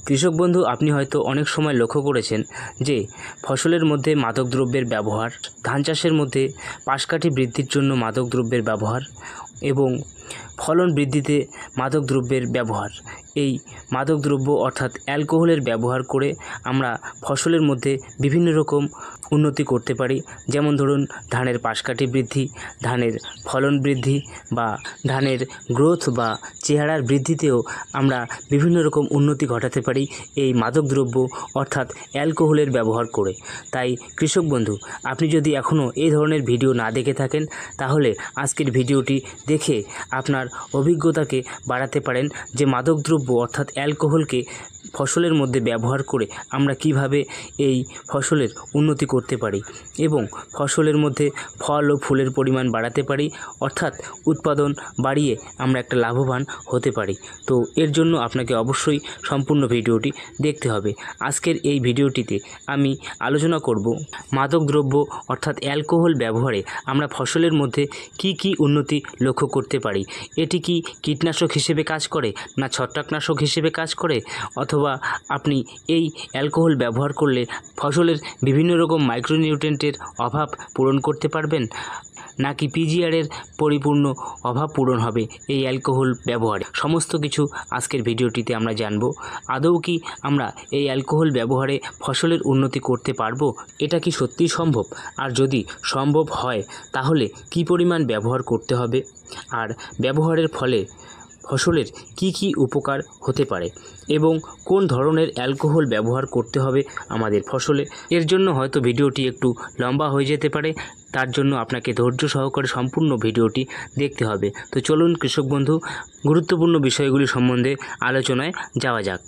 কৃষক বন্ধু, আপনি হয়তো অনেক সময় লক্ষ্য করেছেন যে ফসলের মধ্যে মাদকদ্রব্যের ব্যবহার, ধান চাষের মধ্যে পাশকাঠি বৃদ্ধির জন্য মাদকদ্রব্যের ব্যবহার এবং ফলন বৃদ্ধিতে মাদকদ্রব্যের ব্যবহার। এই মাদকদ্রব্য অর্থাৎ অ্যালকোহলের ব্যবহার করে আমরা ফসলের মধ্যে বিভিন্ন রকম উন্নতি করতে পারি। যেমন ধরুন, ধানের পাশকাঠি বৃদ্ধি, ধানের ফলন বৃদ্ধি বা ধানের গ্রোথ বা চেহারার বৃদ্ধিতেও আমরা বিভিন্ন রকম উন্নতি ঘটাতে পারি এই মাদকদ্রব্য অর্থাৎ অ্যালকোহলের ব্যবহার করে। তাই কৃষক বন্ধু, আপনি যদি এখনও এই ধরনের ভিডিও না দেখে থাকেন, তাহলে আজকের ভিডিওটি দেখে আপনার অভিজ্ঞতাকে বাড়াতে পারেন যে মাদকদ্রব্য অর্থাৎ অ্যালকোহলকে ফসলের মধ্যে ব্যবহার করে আমরা কিভাবে এই ফসলের উন্নতি করতে পারি এবং ফসলের মধ্যে ফল ও ফুলের পরিমাণ বাড়াতে পারি, অর্থাৎ উৎপাদন বাড়িয়ে আমরা একটা লাভবান হতে পারি। তো এর জন্য আপনাকে অবশ্যই সম্পূর্ণ ভিডিওটি দেখতে হবে। আজকের এই ভিডিওটিতে আমি আলোচনা করব মাদকদ্রব্য অর্থাৎ অ্যালকোহল ব্যবহারে আমরা ফসলের মধ্যে কি উন্নতি লক্ষ্য করতে পারি। এটি কি কীটনাশক হিসেবে কাজ করে, না ছত্রাকনাশক হিসেবে কাজ করে, অথবা আপনি এই অ্যালকোহল ব্যবহার করলে ফসলের বিভিন্ন রকম মাইক্রোনিউট্রিয়েন্টের অভাব পূরণ করতে পারবেন, নাকি পিজিআরের পরিপূর্ণ অভাব পূরণ হবে এই অ্যালকোহল ব্যবহারে। সমস্ত কিছু আজকের ভিডিওটিতে আমরা জানব। আদৌ কি আমরা এই অ্যালকোহল ব্যবহারে ফসলের উন্নতি করতে পারবো? এটা কি সত্যিই সম্ভব? আর যদি সম্ভব হয় তাহলে কি পরিমাণ ব্যবহার করতে হবে, আর ব্যবহারের ফলে ফসলের কি উপকার হতে পারে এবং কোন ধরনের অ্যালকোহল ব্যবহার করতে হবে আমাদের ফসলে। এর জন্য হয়তো ভিডিওটি একটু লম্বা হয়ে যেতে পারে, তার জন্য আপনাকে ধৈর্য সহকারে সম্পূর্ণ ভিডিওটি দেখতে হবে। তো চলুন কৃষক বন্ধু, গুরুত্বপূর্ণ বিষয়গুলি সম্বন্ধে আলোচনায় যাওয়া যাক।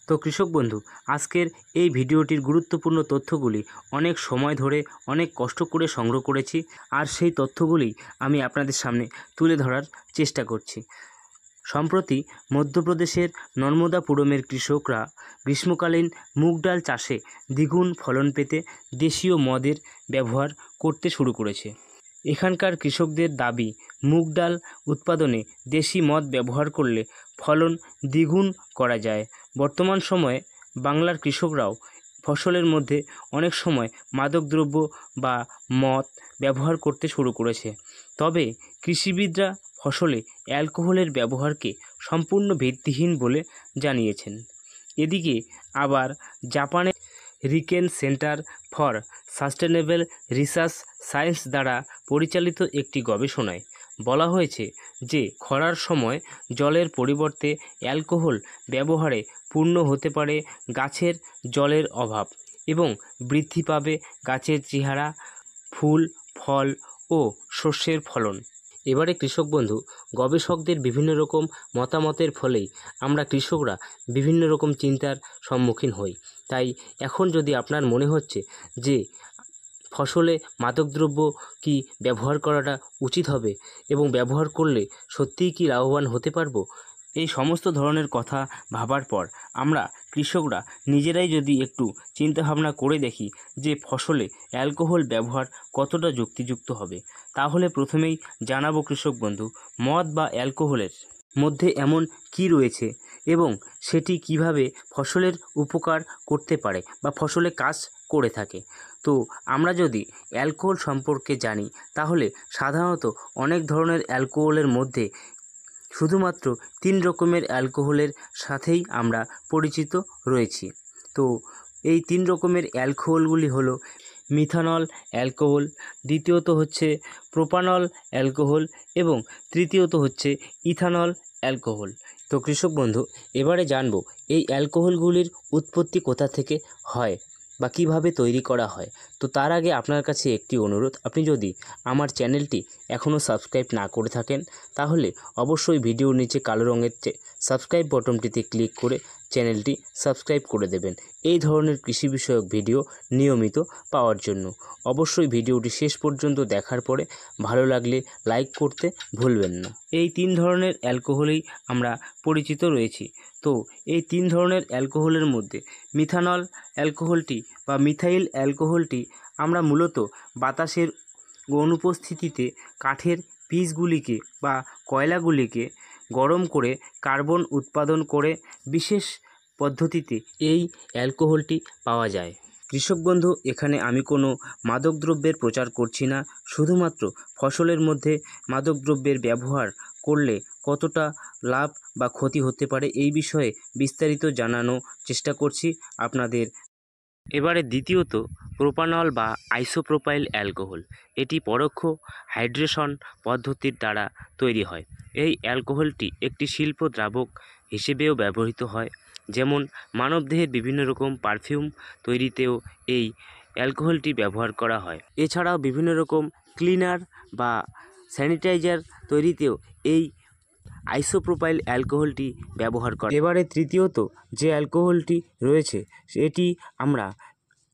তো কৃষক বন্ধু, আজকের এই ভিডিওটির গুরুত্বপূর্ণ তথ্যগুলি অনেক সময় ধরে অনেক কষ্ট করে সংগ্রহ করেছি, আর সেই তথ্যগুলি আমি আপনাদের সামনে তুলে ধরার চেষ্টা করছি। সম্প্রতি মধ্যপ্রদেশের নর্মদাপুরমের কৃষকরা গ্রীষ্মকালীন মুগ ডাল চাষে দ্বিগুণ ফলন পেতে দেশীয় মদের ব্যবহার করতে শুরু করেছে। এখানকার কৃষকদের দাবি, মুগ ডাল উৎপাদনে দেশি মদ ব্যবহার করলে ফলন দ্বিগুণ করা যায়। বর্তমান সময়ে বাংলার কৃষকরাও ফসলের মধ্যে অনেক সময় মাদকদ্রব্য বা মদ ব্যবহার করতে শুরু করেছে। তবে কৃষিবিদরা ফসলে অ্যালকোহলের ব্যবহারকে সম্পূর্ণ ভিত্তিহীন বলে জানিয়েছেন। এদিকে আবার জাপানের Riken center for sustainable research science দ্বারা পরিচালিত একটি গবেষণায় বলা হয়েছে যে খরার সময় জলের পরিবর্তে অ্যালকোহল ব্যবহারে পূর্ণ হতে পারে গাছের জলের অভাব এবং বৃদ্ধি পাবে গাছের চেহারা, ফুল, ফল ও শস্যের ফলন। এবারে কৃষক বন্ধু, গবেষকদের বিভিন্ন রকম মতামতের ফলেই আমরা কৃষকরা বিভিন্ন রকম চিন্তার সম্মুখীন হই। তাই এখন যদি আপনার মনে হচ্ছে যে ফসলে মাদকদ্রব্য কি ব্যবহার করাটা উচিত হবে এবং ব্যবহার করলে সত্যিই কি লাভবান হতে পারবো, এই সমস্ত ধরনের কথা ভাবার পর আমরা কৃষকরা নিজেরাই যদি একটু চিন্তাভাবনা করে দেখি যে ফসলে অ্যালকোহল ব্যবহার কতটা যুক্তিযুক্ত হবে, তাহলে প্রথমেই জানাবো কৃষক বন্ধু, মদ বা অ্যালকোহলের মধ্যে এমন কি রয়েছে এবং সেটি কিভাবে ফসলের উপকার করতে পারে বা ফসলে কাজ করে থাকে। তো আমরা যদি অ্যালকোহল সম্পর্কে জানি, তাহলে সাধারণত অনেক ধরনের অ্যালকোহলের মধ্যে শুধুমাত্র 3 রকমের অ্যালকোহলের সাথেই আমরা পরিচিত রয়েছি। তো এই 3 রকমের অ্যালকোহলগুলি হলো মিথানল অ্যালকোহল, দ্বিতীয়ত হচ্ছে প্রোপানল অ্যালকোহল এবং তৃতীয়ত হচ্ছে ইথানল অ্যালকোহল। তো কৃষক বন্ধু, এবারে জানবো এই অ্যালকোহলগুলির উৎপত্তি কোথা থেকে হয় বা কিভাবে তৈরি করা হয়। তো তার আগে আপনার কাছে একটি অনুরোধ, আপনি যদি আমার চ্যানেলটি এখনও সাবস্ক্রাইব না করে থাকেন, তাহলে অবশ্যই ভিডিওর নিচে কালো রঙের সাবস্ক্রাইব বটনটিতে ক্লিক করে চ্যানেলটি সাবস্ক্রাইব করে দেবেন এই ধরনের কৃষি বিষয়ক ভিডিও নিয়মিত পাওয়ার জন্য। অবশ্যই ভিডিওটি শেষ পর্যন্ত দেখার পরে ভালো লাগলে লাইক করতে ভুলবেন না। এই 3 ধরনের অ্যালকোহলেই আমরা পরিচিত রয়েছি। তো এই 3 ধরনের অ্যালকোহলের মধ্যে মিথানল অ্যালকোহলটি বা মিথাইল অ্যালকোহলটি আমরা মূলত বাতাসের অনুপস্থিতিতে কাঠের পিসগুলিকে বা কয়লাগুলিকে গরম করে কার্বন উৎপাদন করে বিশেষ পদ্ধতিতে এই অ্যালকোহলটি পাওয়া যায়। কৃষক বন্ধু, এখানে আমি কোনো মাদকদ্রব্যের প্রচার করছি না, শুধুমাত্র ফসলের মধ্যে মাদকদ্রব্যের ব্যবহার করলে কতটা লাভ বা ক্ষতি হতে পারে এই বিষয়ে বিস্তারিত জানানোর চেষ্টা করছি আপনাদের। এবারে দ্বিতীয়ত, প্রোপানল বা আইসোপ্রোপাইল অ্যালকোহল। এটি পরোক্ষ হাইড্রেশন পদ্ধতির দ্বারা তৈরি হয়। এই অ্যালকোহলটি একটি শিল্প দ্রাবক হিসেবেও ব্যবহৃত হয়, যেমন মানবদেহের বিভিন্ন রকম পারফিউম তৈরিতেও এই অ্যালকোহলটি ব্যবহার করা হয়। এছাড়াও বিভিন্ন রকম ক্লিনার বা স্যানিটাইজার তৈরিতেও এই আইসোপ্রোপাইল অ্যালকোহলটি ব্যবহার করে। এবারে তৃতীয়ত যে অ্যালকোহলটি রয়েছে সেটি আমরা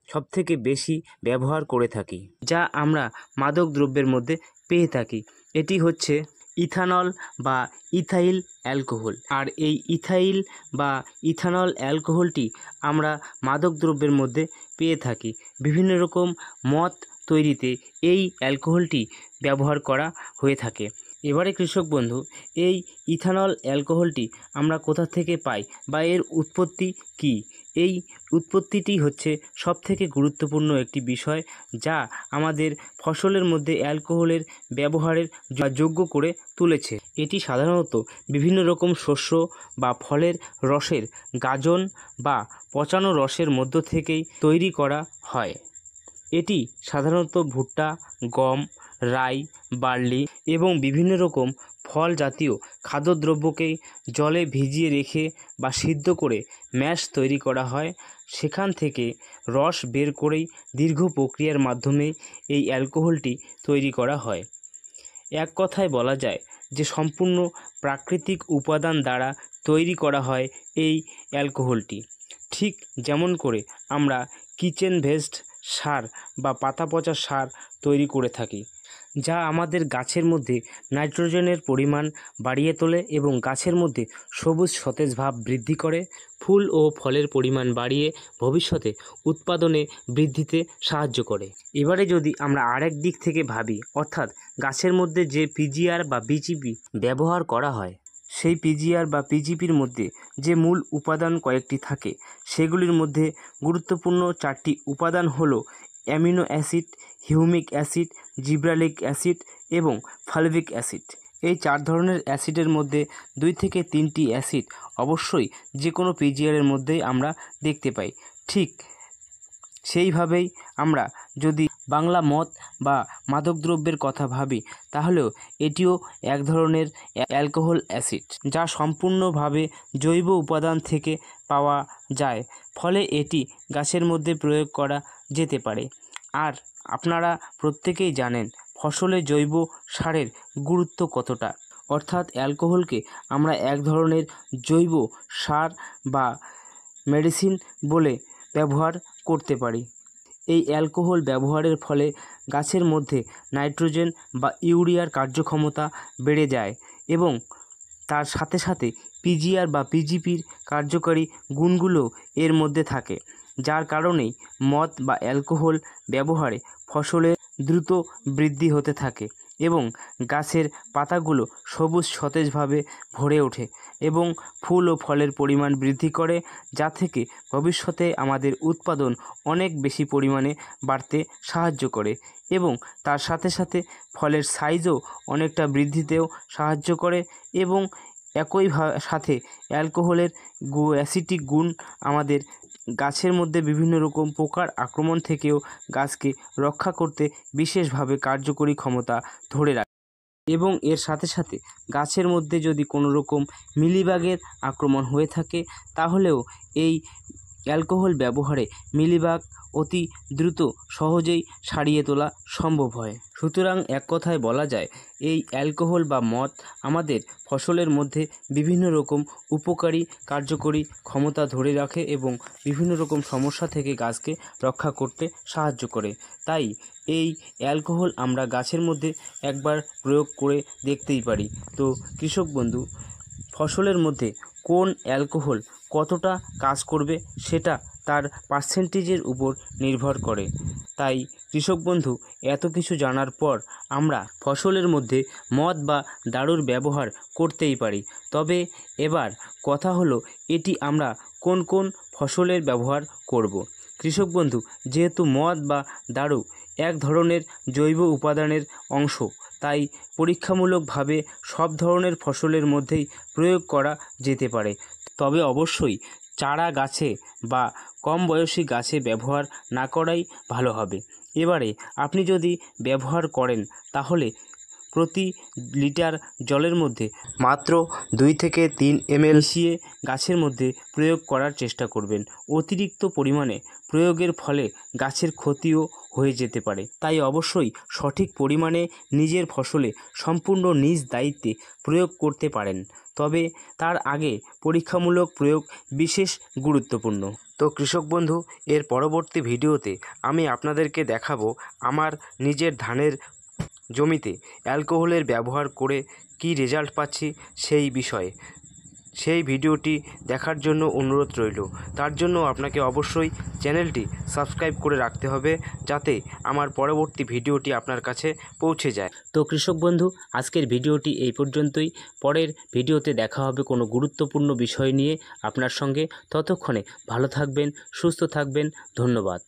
সবথেকে বেশি ব্যবহার করে থাকি, যা আমরা মাদক দ্রব্যের মধ্যে পেয়ে থাকি, এটি হচ্ছে ইথানল বা ইথাইল অ্যালকোহল। আর এই ইথাইল বা ইথানল অ্যালকোহলটি আমরা মাদক দ্রব্যের মধ্যে পেয়ে থাকি। বিভিন্ন রকম মদ তৈরিতে এই অ্যালকোহলটি ব্যবহার করা হয়ে থাকে। এবারে কৃষক বন্ধু, এই ইথানল অ্যালকোহলটি আমরা কোথা থেকে পাই বা এর উৎপত্তি কী? এই উৎপত্তিটি হচ্ছে সবথেকে গুরুত্বপূর্ণ একটি বিষয়, যা আমাদের ফসলের মধ্যে অ্যালকোহলের ব্যবহারের যোগ্য করে তুলেছে। এটি সাধারণত বিভিন্ন রকম শস্য বা ফলের রসের গাজন বা পচানো রসের মধ্য থেকেই তৈরি করা হয়। এটি সাধারণত ভুট্টা, গম, রাই, বার্লি এবং বিভিন্ন রকম ফল জাতীয় খাদ্যদ্রব্যকেই জলে ভিজিয়ে রেখে বা সিদ্ধ করে ম্যাশ তৈরি করা হয়। সেখান থেকে রস বের করেই দীর্ঘ প্রক্রিয়ার মাধ্যমে এই অ্যালকোহলটি তৈরি করা হয়। এক কথায় বলা যায় যে সম্পূর্ণ প্রাকৃতিক উপাদান দ্বারা তৈরি করা হয় এই অ্যালকোহলটি। ঠিক যেমন করে আমরা কিচেন ওয়েস্ট সার বা পাতা পচা সার তৈরি করে থাকি, যা আমাদের গাছের মধ্যে নাইট্রোজেনের পরিমাণ বাড়িয়ে তোলে এবং গাছের মধ্যে সবুজ সতেজ ভাব বৃদ্ধি করে, ফুল ও ফলের পরিমাণ বাড়িয়ে ভবিষ্যতে উৎপাদনে বৃদ্ধিতে সাহায্য করে। এবারে যদি আমরা আরেক দিক থেকে ভাবি, অর্থাৎ গাছের মধ্যে যে পিজিআর বা বিজিপি ব্যবহার করা হয়, সেই পিজিআর বা পিজিপির মধ্যে যে মূল উপাদান কয়েকটি থাকে, সেগুলির মধ্যে গুরুত্বপূর্ণ 4টি উপাদান হলো amino acid, humic acid, gibberellic acid এবং ফালভিক অ্যাসিড। এই 4 ধরনের অ্যাসিডের মধ্যে 2 থেকে 3টি অ্যাসিড অবশ্যই যে কোনো পিজিআরের মধ্যেই আমরা দেখতে পাই। ঠিক সেইভাবেই আমরা যদি বাংলা মদ বা মাদকদ্রব্যের কথা ভাবি, তাহলেও এটিও এক ধরনের অ্যালকোহল অ্যাসিড, যা সম্পূর্ণভাবে জৈব উপাদান থেকে পাওয়া যায়, ফলে এটি গাছের মধ্যে প্রয়োগ করা যেতে পারে। আর আপনারা প্রত্যেকেই জানেন ফসলে জৈব সারের গুরুত্ব কতটা, অর্থাৎ অ্যালকোহলকে আমরা এক ধরনের জৈব সার বা মেডিসিন বলে ব্যবহার করতে পারি। এই অ্যালকোহল ব্যবহারের ফলে গাছের মধ্যে নাইট্রোজেন বা ইউরিয়ার কার্যক্ষমতা বেড়ে যায় এবং তার সাথে সাথে পিজিআর বা পিজিপির কার্যকারী গুণগুলো এর মধ্যে থাকে, যার কারণেই মদ বা অ্যালকোহল ব্যবহারে ফসলের দ্রুত বৃদ্ধি হতে থাকে এবং গাছের পাতাগুলো সবুজ সতেজভাবে ভরে ওঠে এবং ফুল ও ফলের পরিমাণ বৃদ্ধি করে, যা থেকে ভবিষ্যতে আমাদের উৎপাদন অনেক বেশি পরিমাণে বাড়তে সাহায্য করে এবং তার সাথে সাথে ফলের সাইজও অনেকটা বৃদ্ধিতেও সাহায্য করে এবং একই সাথে অ্যালকোহলের অ্যাসিটিক গুণ আমাদের গাছের মধ্যে বিভিন্ন রকম পোকার আক্রমণ থেকেও গাছকে রক্ষা করতে বিশেষভাবে কার্যকরী ক্ষমতা ধরে রাখে এবং এর সাথে সাথে গাছের মধ্যে যদি কোনো রকম মিলিবাগের আক্রমণ হয়ে থাকে, তাহলেও এই অ্যালকোহল ব্যবহারে মিলিবাগ অতি দ্রুত সহজেই সারিয়ে তোলা সম্ভব হয়। সুতরাং এক কথায় বলা যায় এই অ্যালকোহল বা মদ আমাদের ফসলের মধ্যে বিভিন্ন রকম উপকারী কার্যকরী ক্ষমতা ধরে রাখে এবং বিভিন্ন রকম সমস্যা থেকে গাছকে রক্ষা করতে সাহায্য করে। তাই এই অ্যালকোহল আমরা গাছের মধ্যে একবার প্রয়োগ করে দেখতেই পারি। তো কৃষক বন্ধু, ফসলের মধ্যে কোন অ্যালকোহল কতটা কাজ করবে সেটা তার পার্সেন্টেজের উপর নির্ভর করে। তাই কৃষক বন্ধু, এত কিছু জানার পর আমরা ফসলের মধ্যে মদ বা দারুর ব্যবহার করতেই পারি। তবে এবার কথা হলো, এটি আমরা কোন কোন ফসলের ব্যবহার করব। কৃষক বন্ধু, যেহেতু মদ বা দারু এক ধরনের জৈব উপাদানের অংশ, তাই পরীক্ষামূলকভাবে সব ধরনের ফসলের মধ্যেই প্রয়োগ করা যেতে পারে। তবে অবশ্যই চারা গাছে বা কম বয়সী গাছে ব্যবহার না করাই ভালো হবে। এবারে আপনি যদি ব্যবহার করেন তাহলে প্রতি লিটার জলের মধ্যে মাত্র 2 থেকে 3 ml মিশিয়ে গাছের মধ্যে প্রয়োগ করার চেষ্টা করবেন। অতিরিক্ত পরিমাণে প্রয়োগের ফলে গাছের ক্ষতিও হয়ে যেতে পারে। তাই অবশ্যই সঠিক পরিমাণে নিজের ফসলে সম্পূর্ণ নিজ দায়িত্বে প্রয়োগ করতে পারেন। তবে তার আগে পরীক্ষামূলক প্রয়োগ বিশেষ গুরুত্বপূর্ণ। তো কৃষক বন্ধু, এর পরবর্তী ভিডিওতে আমি আপনাদেরকে দেখাবো আমার নিজের ধানের জমিতে অ্যালকোহলের ব্যবহার করে কী রেজাল্ট পাচ্ছি সেই বিষয়ে। সেই ভিডিওটি দেখার জন্য অনুরোধ রইল। তার জন্য আপনাকে অবশ্যই চ্যানেলটি সাবস্ক্রাইব করে রাখতে হবে, যাতে আমার পরবর্তী ভিডিওটি আপনার কাছে পৌঁছে যায়। তো কৃষক বন্ধু, আজকের ভিডিওটি এই পর্যন্তই। পরের ভিডিওতে দেখা হবে কোনো গুরুত্বপূর্ণ বিষয় নিয়ে আপনার সঙ্গে। ততক্ষণে ভালো থাকবেন, সুস্থ থাকবেন। ধন্যবাদ।